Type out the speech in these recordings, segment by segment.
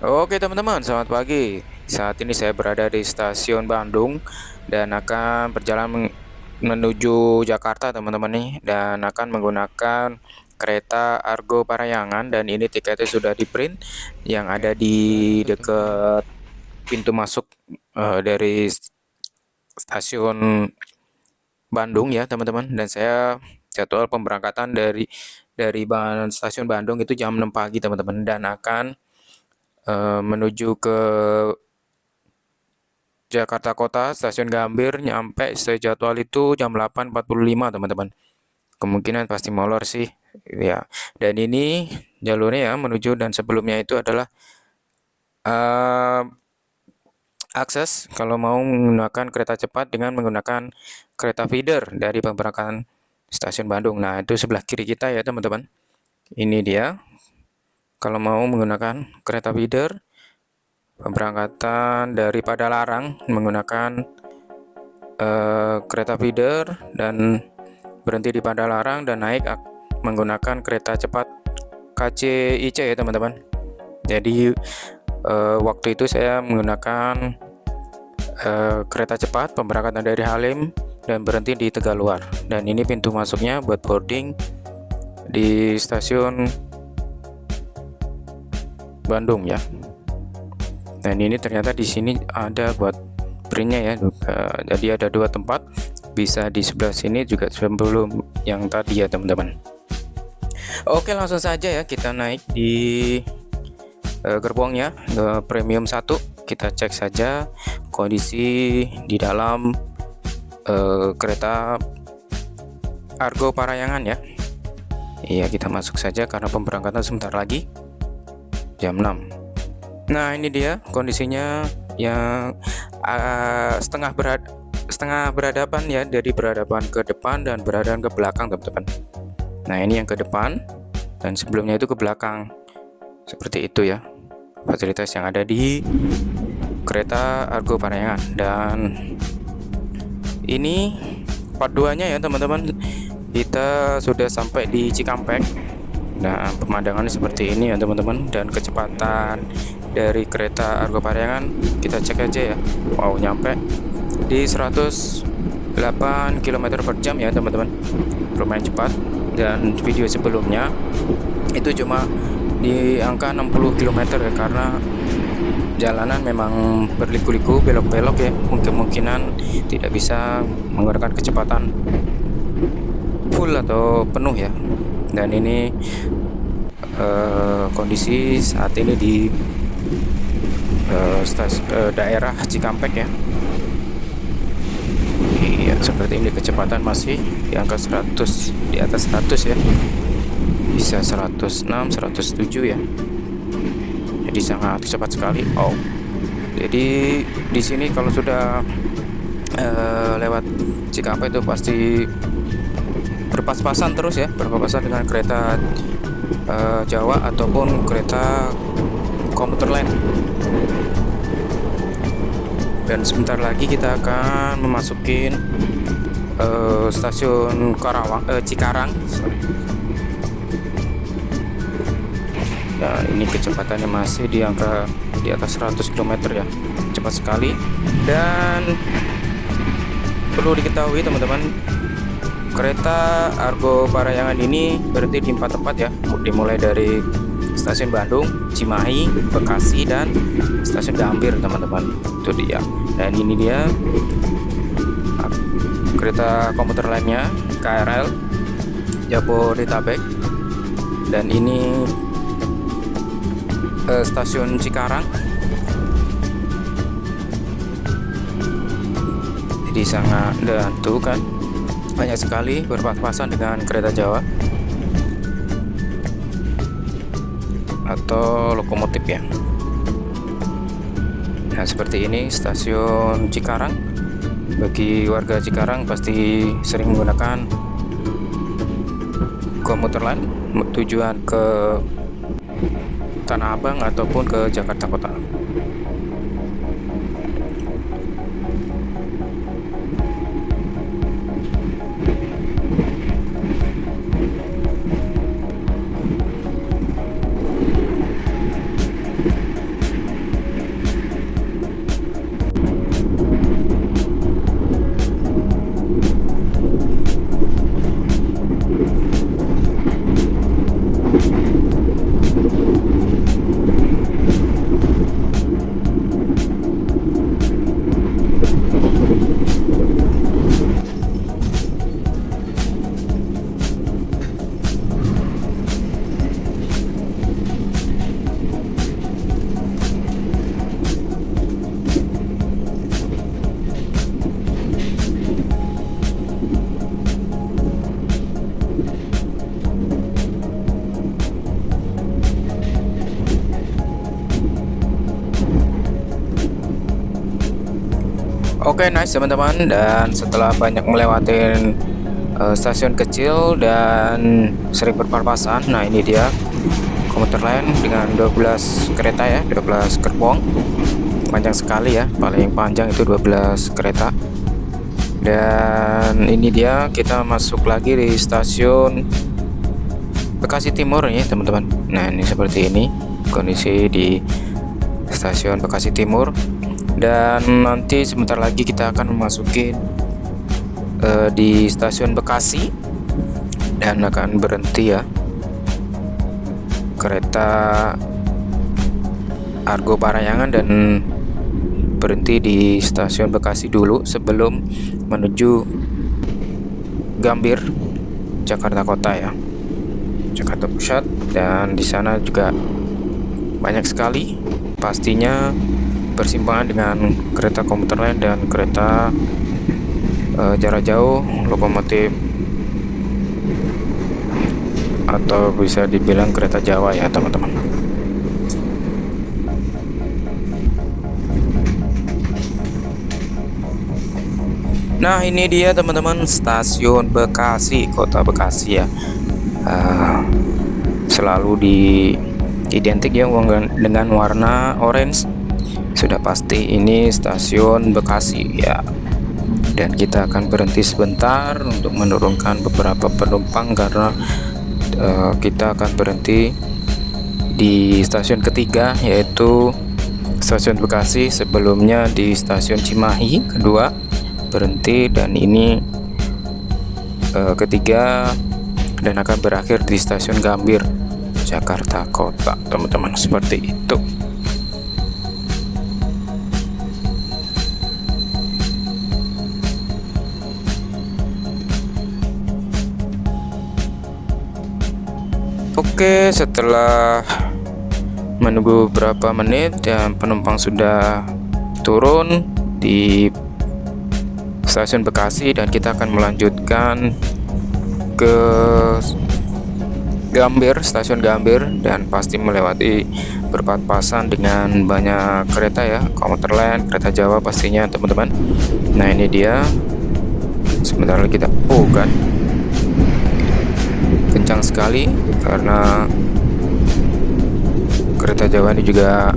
Oke teman-teman, selamat pagi. Saat ini saya berada di stasiun Bandung dan akan berjalan menuju Jakarta teman-teman nih, dan akan menggunakan kereta Argo Parayangan, dan ini tiketnya sudah di print yang ada di dekat pintu masuk dari stasiun Bandung ya teman-teman. Dan saya jadwal pemberangkatan dari stasiun Bandung itu jam 6 pagi teman-teman, dan akan menuju ke Jakarta Kota, stasiun Gambir, nyampe sejadwal itu jam 8.45 teman-teman. Kemungkinan pasti molor sih, ya. Dan ini jalurnya ya menuju, dan sebelumnya itu adalah uh, akses kalau mau menggunakan kereta cepat dengan menggunakan kereta feeder dari pemberangkatan stasiun Bandung. Nah, itu sebelah kiri kita ya teman-teman. Ini dia. Kalau mau menggunakan kereta feeder pemberangkatan dari Padalarang menggunakan kereta feeder dan berhenti di Padalarang dan naik menggunakan kereta cepat KCIC ya teman-teman. Jadi waktu itu saya menggunakan kereta cepat pemberangkatan dari Halim dan berhenti di Tegaluar. Dan ini pintu masuknya buat boarding di stasiun Bandung ya. Dan ini ternyata di sini ada buat printnya ya. Jadi ada dua tempat, bisa di sebelah sini juga sebelum yang tadi ya teman-teman. Oke, langsung saja ya kita naik di gerbongnya premium 1. Kita cek saja kondisi di dalam kereta Argo Parayangan ya. Iya, kita masuk saja karena pemberangkatan sebentar lagi jam 6. Nah, ini dia kondisinya yang setengah berhadapan ya, dari berhadapan ke depan dan berhadapan ke belakang teman-teman. Nah, ini yang ke depan dan sebelumnya itu ke belakang. Seperti itu ya fasilitas yang ada di kereta Argo Parayangan. Dan ini part 2-nya ya teman-teman. Kita sudah sampai di Cikampek. Nah, pemandangannya seperti ini ya teman-teman, dan kecepatan dari kereta Argo Parayangan kita cek aja ya. Wow, nyampe di 108 km per jam ya teman-teman, lumayan cepat. Dan video sebelumnya itu cuma di angka 60 km ya, karena jalanan memang berliku-liku, belok-belok ya, kemungkinan tidak bisa menggunakan kecepatan full atau penuh ya. Dan ini kondisi saat ini di daerah Cikampek ya. Iya, seperti ini kecepatan masih di angka 100, di atas 100 ya. Bisa 106, 107 ya. Jadi sangat cepat sekali. Oh. Jadi di sini kalau sudah lewat Cikampek itu pasti berpas-pasan terus ya, berpapasan dengan kereta Jawa ataupun kereta komuter lain. Dan sebentar lagi kita akan memasuki stasiun Cikarang. Nah, ini kecepatannya masih di angka di atas 100 km ya, cepat sekali. Dan perlu diketahui teman-teman, kereta Argo Parayangan ini berhenti di 4 tempat ya, dimulai dari stasiun Bandung, Cimahi, Bekasi, dan stasiun Gambir teman-teman. Itu dia. Dan ini dia kereta komuter lainnya, KRL Jabodetabek. Dan ini stasiun Cikarang. Jadi sangat, dan tuh kan banyak sekali berpapasan dengan kereta Jawa atau lokomotif ya. Nah, seperti ini stasiun Cikarang. Bagi warga Cikarang pasti sering menggunakan komuter lain tujuan ke Tanah Abang ataupun ke Jakarta Kota. Oke, nice teman-teman. Dan setelah banyak melewati stasiun kecil dan sering berpapasan, nah ini dia komuter lain dengan 12 kereta ya, 12 gerbong. Panjang sekali ya, paling panjang itu 12 kereta. Dan ini dia, kita masuk lagi di stasiun Bekasi Timur nih teman-teman. Nah ini seperti ini kondisi di stasiun Bekasi Timur. Dan nanti sebentar lagi kita akan memasuki di stasiun Bekasi dan akan berhenti ya kereta Argo Parahyangan, dan berhenti di stasiun Bekasi dulu sebelum menuju Gambir, Jakarta Kota ya, Jakarta Pusat. Dan di sana juga banyak sekali pastinya persimpangan dengan kereta komuter lain dan kereta jarak jauh, lokomotif atau bisa dibilang kereta Jawa ya teman-teman. Nah ini dia teman-teman stasiun Bekasi, kota Bekasi ya. Selalu identik ya dengan warna orange. Sudah pasti ini stasiun Bekasi ya. Dan kita akan berhenti sebentar untuk menurunkan beberapa penumpang karena kita akan berhenti di stasiun ketiga, yaitu stasiun Bekasi. Sebelumnya di stasiun Cimahi kedua berhenti, dan ini ketiga, dan akan berakhir di stasiun Gambir, Jakarta Kota teman-teman, seperti itu. Oke, setelah menunggu beberapa menit dan penumpang sudah turun di stasiun Bekasi, dan kita akan melanjutkan ke Gambir, stasiun Gambir, dan pasti melewati berpapasan dengan banyak kereta ya, komuter lain, kereta Jawa pastinya teman-teman. Nah ini dia, sebentar lagi kita kan kencang sekali karena kereta Jawa ini juga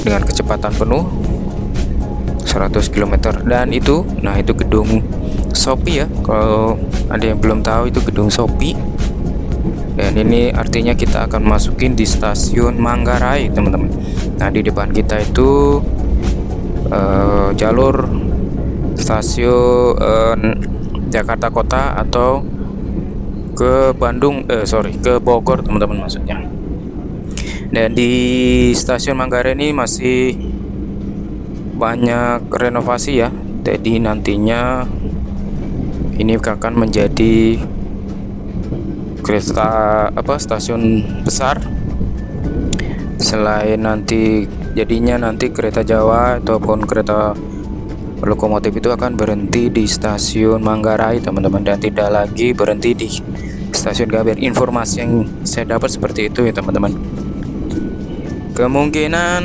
dengan kecepatan penuh 100 km. Dan itu, nah itu gedung Shopee ya, kalau ada yang belum tahu itu gedung Shopee. Dan ini artinya kita akan masukin di stasiun Manggarai teman-teman. Nah di depan kita itu jalur stasiun Jakarta Kota atau ke Bandung, ke Bogor teman-teman maksudnya. Dan di stasiun Manggarai ini masih banyak renovasi ya, jadi nantinya ini akan menjadi kereta stasiun besar. Selain nanti jadinya nanti kereta Jawa ataupun kereta lokomotif itu akan berhenti di stasiun Manggarai teman-teman, dan tidak lagi berhenti di stasiun Gambir. Informasi yang saya dapat seperti itu ya teman-teman. Kemungkinan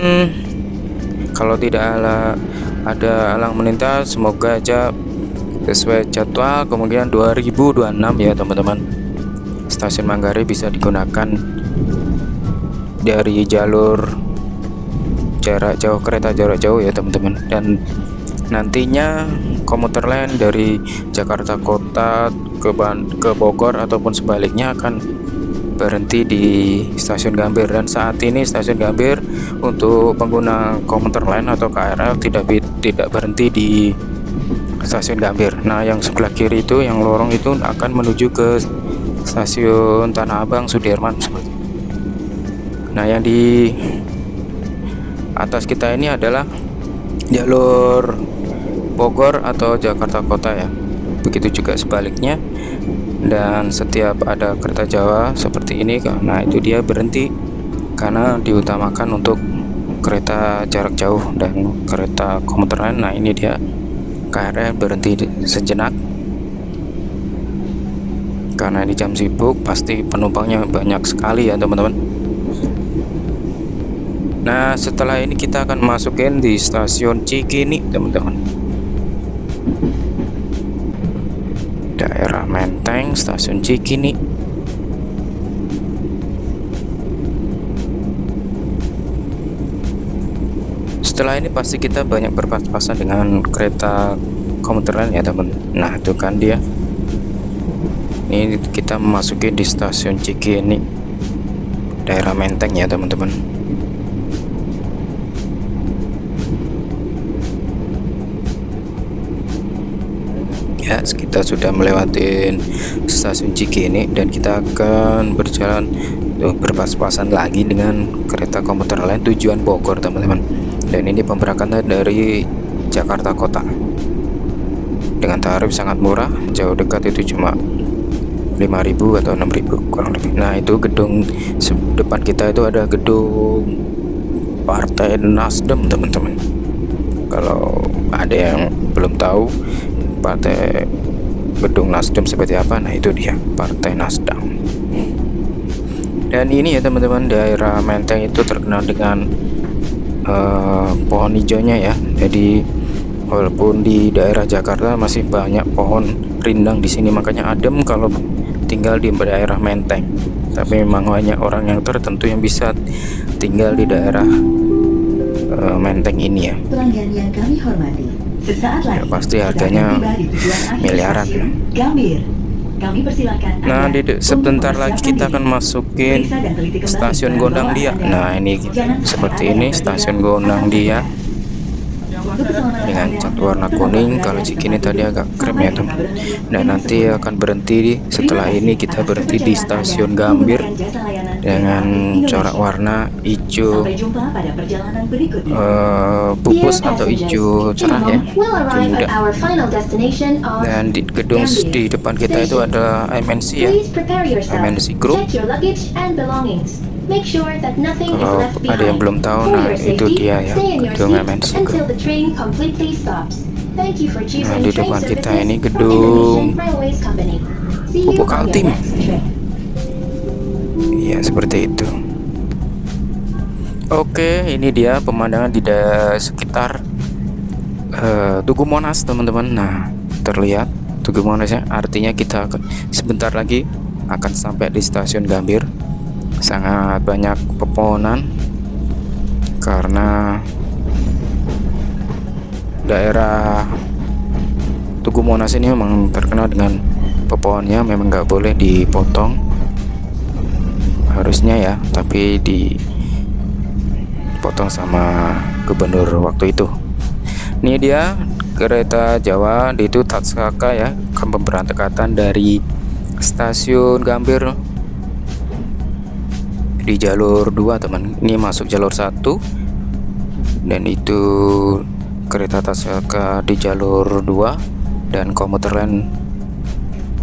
kalau tidak ada halang melintas, semoga aja sesuai jadwal, kemungkinan 2026 ya teman-teman, stasiun Manggarai bisa digunakan dari jalur jarak jauh, kereta jarak jauh ya teman-teman. Dan nantinya komuter lain dari Jakarta Kota ke Bogor ataupun sebaliknya akan berhenti di stasiun Gambir. Dan saat ini stasiun Gambir untuk pengguna komuter lain atau KRL tidak berhenti di stasiun Gambir. Nah yang sebelah kiri itu, yang lorong itu akan menuju ke stasiun Tanah Abang Sudirman. Nah yang di atas kita ini adalah jalur Bogor atau Jakarta Kota ya, begitu juga sebaliknya. Dan setiap ada kereta Jawa seperti ini, nah itu dia berhenti karena diutamakan untuk kereta jarak jauh dan kereta komuter lain. Nah ini dia KRL berhenti sejenak karena di jam sibuk pasti penumpangnya banyak sekali ya teman-teman. Nah setelah ini kita akan masukin di stasiun Cikini teman-teman. daerah Menteng, stasiun Cikini. Setelah ini pasti kita banyak berpas-pasan dengan kereta komuter lain ya teman. Nah itu kan dia, ini kita memasuki di stasiun Cikini, daerah Menteng ya teman-teman. Ya, kita sudah melewati stasiun Cikini dan kita akan berjalan berpas-pasan lagi dengan kereta komuter lain tujuan Bogor teman-teman. Dan ini pemberangkatan dari Jakarta Kota dengan tarif sangat murah, jauh dekat itu cuma 5.000 atau 6.000 kurang lebih. Nah itu gedung depan kita itu ada gedung Partai Nasdem teman-teman. Kalau ada yang belum tahu partai gedung Nasdem seperti apa, nah itu dia Partai Nasdem. Dan ini ya teman-teman, daerah Menteng itu terkenal dengan pohon hijaunya ya. Jadi walaupun di daerah Jakarta masih banyak pohon rindang di sini, makanya adem kalau tinggal di daerah Menteng. Tapi memang banyak orang yang tertentu yang bisa tinggal di daerah Menteng ini ya. Pelanggan yang kami hormati, sesaat lagi Ya, pasti harganya miliaran. Gambir. Kami persilakan Nah, Anda sebentar untuk lagi kita akan masukin periksa dan teliti kembali stasiun barang Gondang bawaan Dia. Anda. Nah, ini Jangan sampai seperti ada ini yang stasiun tertinggal Gondang atau Dia Untuk keselamatan dengan Anda, cat warna tetap kuning. berada Kalau di Cikini tempat tadi duduk agak krem sampai ya kita teman. berhenti Dan dengan nanti sempurna. akan berhenti setelah Terima ini kasih kita atas berhenti di kepercayaan stasiun Anda Gambir menggunakan jasa layanan dengan kereta api corak Indonesia. warna hijau Sampai jumpa pada perjalanan berikutnya. pupus Dear atau passengers, hijau cerah ya, we'll hijau arrive muda. at our final destination of Dan di gedung Gambir di depan kita itu Station. adalah MNC ya, Please prepare yourself. MNC Group. Check your luggage and belongings. Make sure that nothing is Kalau left behind. ada yang belum tahu, For nah your itu safety, dia ya, stay in your gedung seat MNC until Group. the train completely stops. Thank you for choosing Nah, di train depan kita services ini from gedung Indonesian Railways Company. See you Pupuk on your Kaltim. next trip. Iya seperti itu. Oke, ini dia pemandangan di sekitar Tugu Monas teman-teman. Nah terlihat Tugu Monasnya, artinya kita sebentar lagi akan sampai di stasiun Gambir. Sangat banyak pepohonan karena daerah Tugu Monas ini memang terkenal dengan pepohonnya, memang nggak boleh dipotong harusnya ya, tapi dipotong sama gubernur waktu itu. Ini dia kereta Jawa itu Taksaka ya, pemberangkatan dari stasiun Gambir di jalur 2 teman. Ini masuk jalur 1 dan itu kereta Taksaka di jalur 2 dan komuter lain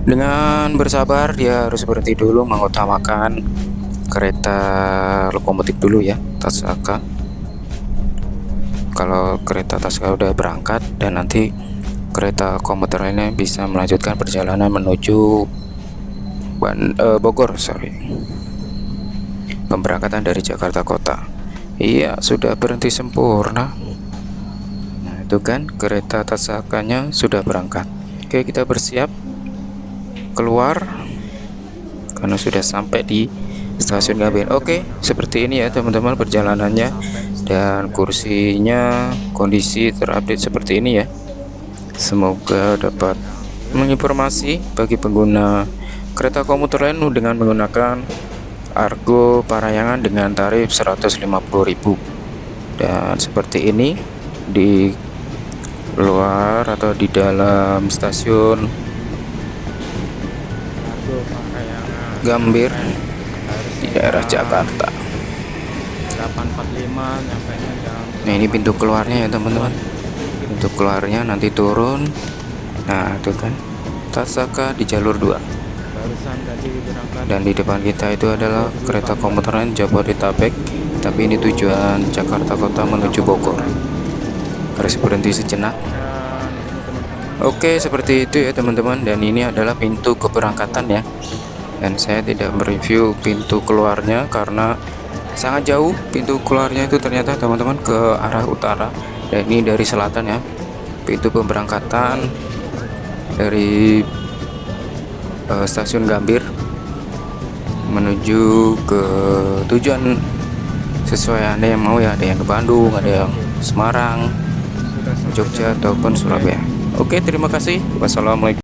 dengan bersabar dia harus berhenti dulu, mengutamakan kereta lokomotif dulu ya Taksaka. Kalau kereta Taksaka udah berangkat dan nanti kereta komuter lainnya bisa melanjutkan perjalanan menuju Bogor, pemberangkatan dari Jakarta Kota. Iya sudah berhenti sempurna. Nah itu kan kereta Taksakanya sudah berangkat. Oke, kita bersiap keluar karena sudah sampai di stasiun Gambir. Oke, seperti ini ya teman-teman perjalanannya, dan kursinya kondisi terupdate seperti ini ya. Semoga dapat menginformasi bagi pengguna kereta komuter lain dengan menggunakan Argo Parahyangan dengan tarif 150.000. Dan seperti ini di luar atau di dalam stasiun Gambir di daerah Jakarta. 8.45 nyampe jam. Nah ini pintu keluarnya ya teman-teman, pintu keluarnya nanti turun. Nah itu kan Taksaka di jalur 2, Barusan tadi berangkat. dan di depan kita itu adalah kereta komuter lain Jabodetabek, tapi ini tujuan Jakarta Kota menuju Bogor. Harus berhenti sejenak. Dan ini teman-teman. Oke, seperti itu ya teman-teman, dan ini adalah pintu keberangkatan ya. Dan saya tidak mereview pintu keluarnya karena sangat jauh. Pintu keluarnya itu ternyata teman-teman ke arah utara, dan ini dari selatan ya. Pintu pemberangkatan dari stasiun Gambir menuju ke tujuan sesuai Anda yang mau ya. Ada yang ke Bandung, ada yang Semarang, Sudah sampai Jogja dalam ataupun Kampung Surabaya. Oke, terima kasih. Wassalamualaikum.